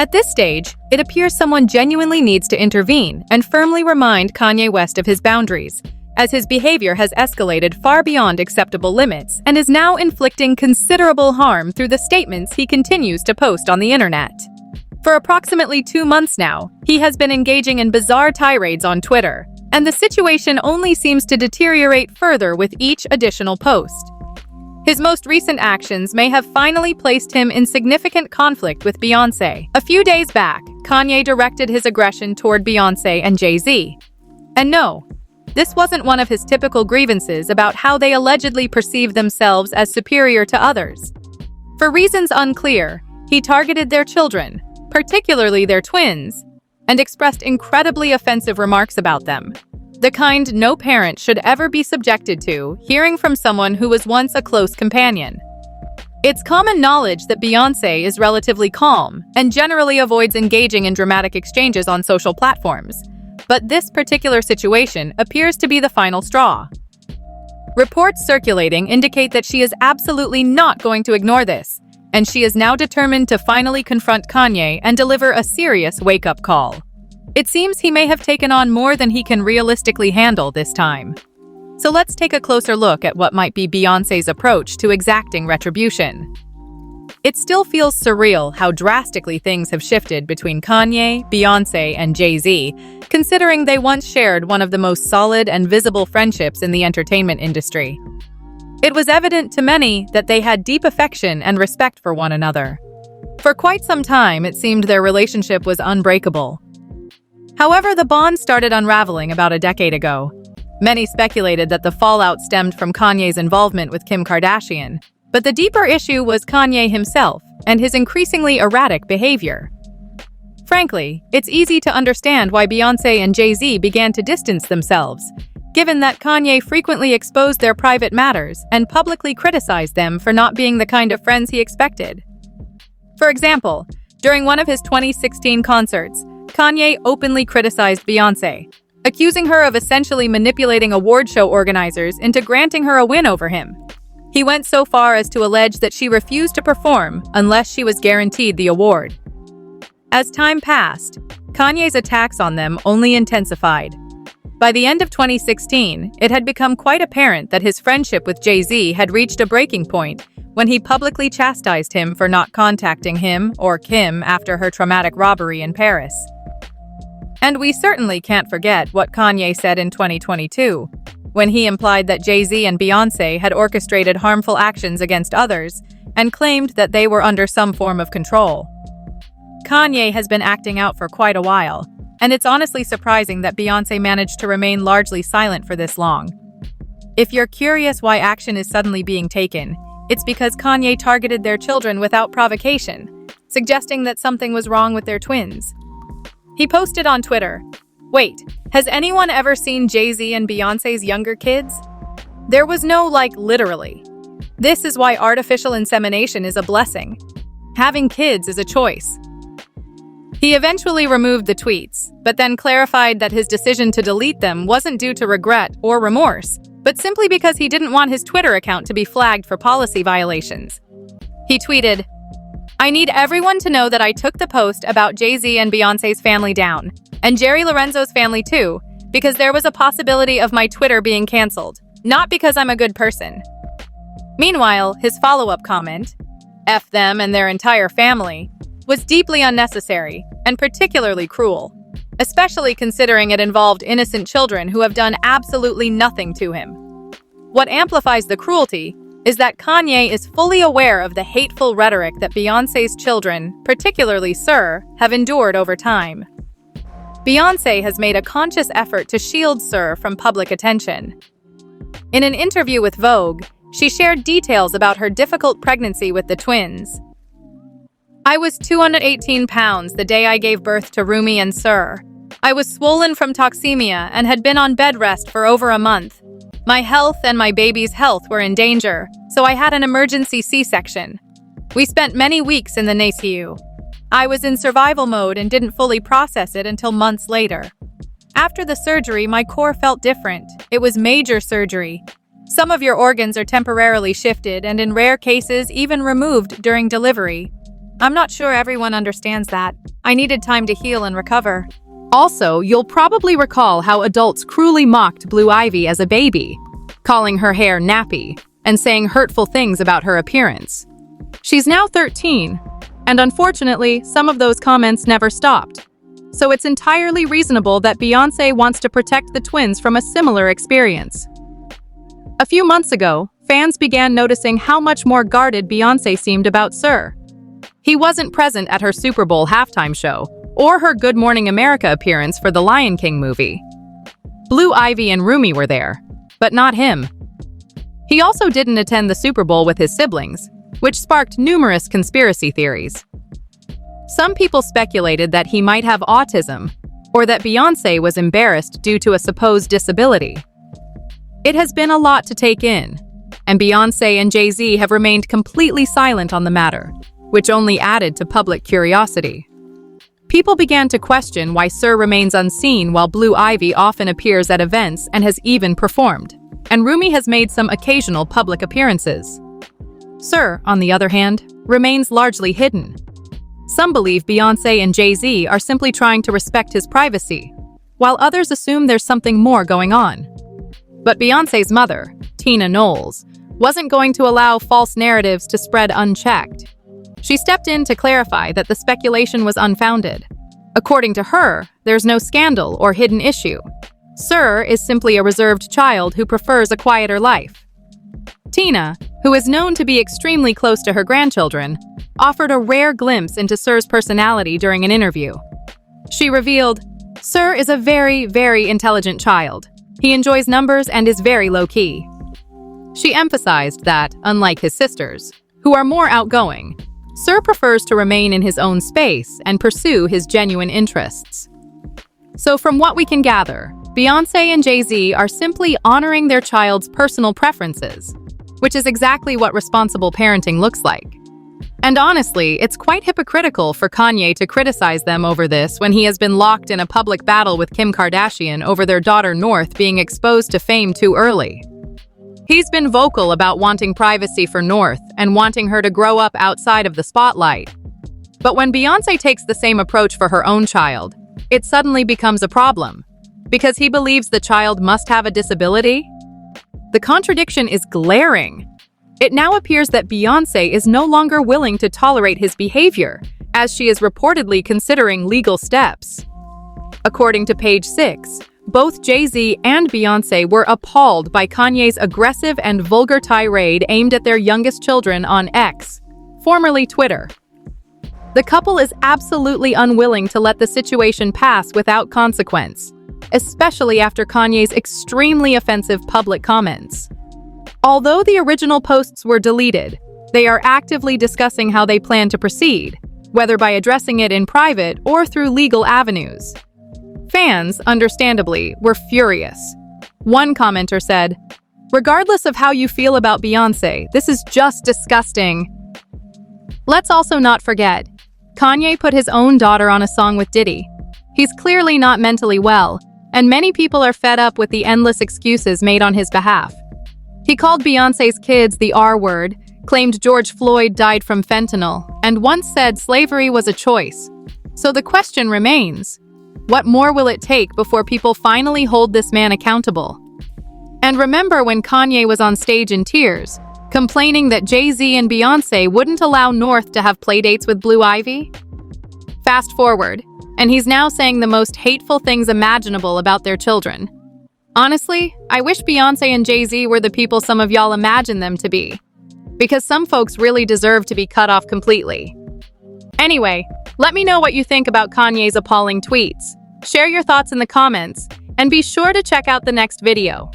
At this stage, it appears someone genuinely needs to intervene and firmly remind Kanye West of his boundaries, as his behavior has escalated far beyond acceptable limits and is now inflicting considerable harm through the statements he continues to post on the internet. For approximately 2 months now, he has been engaging in bizarre tirades on Twitter, and the situation only seems to deteriorate further with each additional post. His most recent actions may have finally placed him in significant conflict with Beyoncé. A few days back, Kanye directed his aggression toward Beyoncé and Jay-Z. And no, this wasn't one of his typical grievances about how they allegedly perceive themselves as superior to others. For reasons unclear, he targeted their children, particularly their twins, and expressed incredibly offensive remarks about them. The kind no parent should ever be subjected to, hearing from someone who was once a close companion. It's common knowledge that Beyoncé is relatively calm and generally avoids engaging in dramatic exchanges on social platforms, but this particular situation appears to be the final straw. Reports circulating indicate that she is absolutely not going to ignore this, and she is now determined to finally confront Kanye and deliver a serious wake-up call. It seems he may have taken on more than he can realistically handle this time. So let's take a closer look at what might be Beyoncé's approach to exacting retribution. It still feels surreal how drastically things have shifted between Kanye, Beyoncé, and Jay-Z, considering they once shared one of the most solid and visible friendships in the entertainment industry. It was evident to many that they had deep affection and respect for one another. For quite some time, it seemed their relationship was unbreakable. However, the bond started unraveling about a decade ago. Many speculated that the fallout stemmed from Kanye's involvement with Kim Kardashian, but the deeper issue was Kanye himself and his increasingly erratic behavior. Frankly, it's easy to understand why Beyoncé and Jay-Z began to distance themselves, given that Kanye frequently exposed their private matters and publicly criticized them for not being the kind of friends he expected. For example, during one of his 2016 concerts, Kanye openly criticized Beyoncé, accusing her of essentially manipulating award show organizers into granting her a win over him. He went so far as to allege that she refused to perform unless she was guaranteed the award. As time passed, Kanye's attacks on them only intensified. By the end of 2016, it had become quite apparent that his friendship with Jay-Z had reached a breaking point when he publicly chastised him for not contacting him or Kim after her traumatic robbery in Paris. And we certainly can't forget what Kanye said in 2022, when he implied that Jay-Z and Beyoncé had orchestrated harmful actions against others and claimed that they were under some form of control. Kanye has been acting out for quite a while, and it's honestly surprising that Beyoncé managed to remain largely silent for this long. If you're curious why action is suddenly being taken, it's because Kanye targeted their children without provocation, suggesting that something was wrong with their twins. He posted on Twitter, "Wait, has anyone ever seen Jay-Z and Beyoncé's younger kids? There was no, literally. This is why artificial insemination is a blessing. Having kids is a choice." He eventually removed the tweets, but then clarified that his decision to delete them wasn't due to regret or remorse, but simply because he didn't want his Twitter account to be flagged for policy violations. He tweeted, "I need everyone to know that I took the post about Jay-Z and Beyoncé's family down, and Jerry Lorenzo's family too, because there was a possibility of my Twitter being canceled, not because I'm a good person." Meanwhile, his follow-up comment, "F them and their entire family," was deeply unnecessary and particularly cruel, especially considering it involved innocent children who have done absolutely nothing to him. What amplifies the cruelty is that Kanye is fully aware of the hateful rhetoric that Beyoncé's children, particularly Sir, have endured over time. Beyoncé has made a conscious effort to shield Sir from public attention. In an interview with Vogue, she shared details about her difficult pregnancy with the twins. "I was 218 pounds the day I gave birth to Rumi and Sir. I was swollen from toxemia and had been on bed rest for over a month. My health and my baby's health were in danger, so I had an emergency C-section. We spent many weeks in the NICU. I was in survival mode and didn't fully process it until months later. After the surgery, my core felt different. It was major surgery. Some of your organs are temporarily shifted and in rare cases even removed during delivery. I'm not sure everyone understands that. I needed time to heal and recover. Also, you'll probably recall how adults cruelly mocked Blue Ivy as a baby, calling her hair nappy and saying hurtful things about her appearance. She's now 13, and unfortunately, some of those comments never stopped. So it's entirely reasonable that Beyoncé wants to protect the twins from a similar experience. A few months ago, fans began noticing how much more guarded Beyoncé seemed about Sir. He wasn't present at her Super Bowl halftime show or her Good Morning America appearance for the Lion King movie. Blue Ivy and Rumi were there, but not him. He also didn't attend the Super Bowl with his siblings, which sparked numerous conspiracy theories. Some people speculated that he might have autism, or that Beyoncé was embarrassed due to a supposed disability. It has been a lot to take in, and Beyoncé and Jay-Z have remained completely silent on the matter, which only added to public curiosity. People began to question why Sir remains unseen while Blue Ivy often appears at events and has even performed, and Rumi has made some occasional public appearances. Sir, on the other hand, remains largely hidden. Some believe Beyoncé and Jay-Z are simply trying to respect his privacy, while others assume there's something more going on. But Beyoncé's mother, Tina Knowles, wasn't going to allow false narratives to spread unchecked. She stepped in to clarify that the speculation was unfounded. According to her, there's no scandal or hidden issue. Sir is simply a reserved child who prefers a quieter life. Tina, who is known to be extremely close to her grandchildren, offered a rare glimpse into Sir's personality during an interview. She revealed, "Sir is a very, very intelligent child. He enjoys numbers and is very low-key." She emphasized that, unlike his sisters, who are more outgoing, Sir prefers to remain in his own space and pursue his genuine interests. So from what we can gather, Beyoncé and Jay-Z are simply honoring their child's personal preferences, which is exactly what responsible parenting looks like. And honestly, it's quite hypocritical for Kanye to criticize them over this when he has been locked in a public battle with Kim Kardashian over their daughter North being exposed to fame too early. He's been vocal about wanting privacy for North and wanting her to grow up outside of the spotlight. But when Beyoncé takes the same approach for her own child, it suddenly becomes a problem, because he believes the child must have a disability. The contradiction is glaring. It now appears that Beyoncé is no longer willing to tolerate his behavior, as she is reportedly considering legal steps. According to Page 6, both Jay-Z and Beyoncé were appalled by Kanye's aggressive and vulgar tirade aimed at their youngest children on X, formerly Twitter. The couple is absolutely unwilling to let the situation pass without consequence, especially after Kanye's extremely offensive public comments. Although the original posts were deleted, they are actively discussing how they plan to proceed, whether by addressing it in private or through legal avenues. Fans, understandably, were furious. One commenter said, "Regardless of how you feel about Beyoncé, this is just disgusting." Let's also not forget, Kanye put his own daughter on a song with Diddy. He's clearly not mentally well, and many people are fed up with the endless excuses made on his behalf. He called Beyoncé's kids the R-word, claimed George Floyd died from fentanyl, and once said slavery was a choice. So the question remains, what more will it take before people finally hold this man accountable? And remember when Kanye was on stage in tears, complaining that Jay-Z and Beyoncé wouldn't allow North to have playdates with Blue Ivy? Fast forward, and he's now saying the most hateful things imaginable about their children. Honestly, I wish Beyoncé and Jay-Z were the people some of y'all imagine them to be, because some folks really deserve to be cut off completely. Anyway, let me know what you think about Kanye's appalling tweets. Share your thoughts in the comments, and be sure to check out the next video.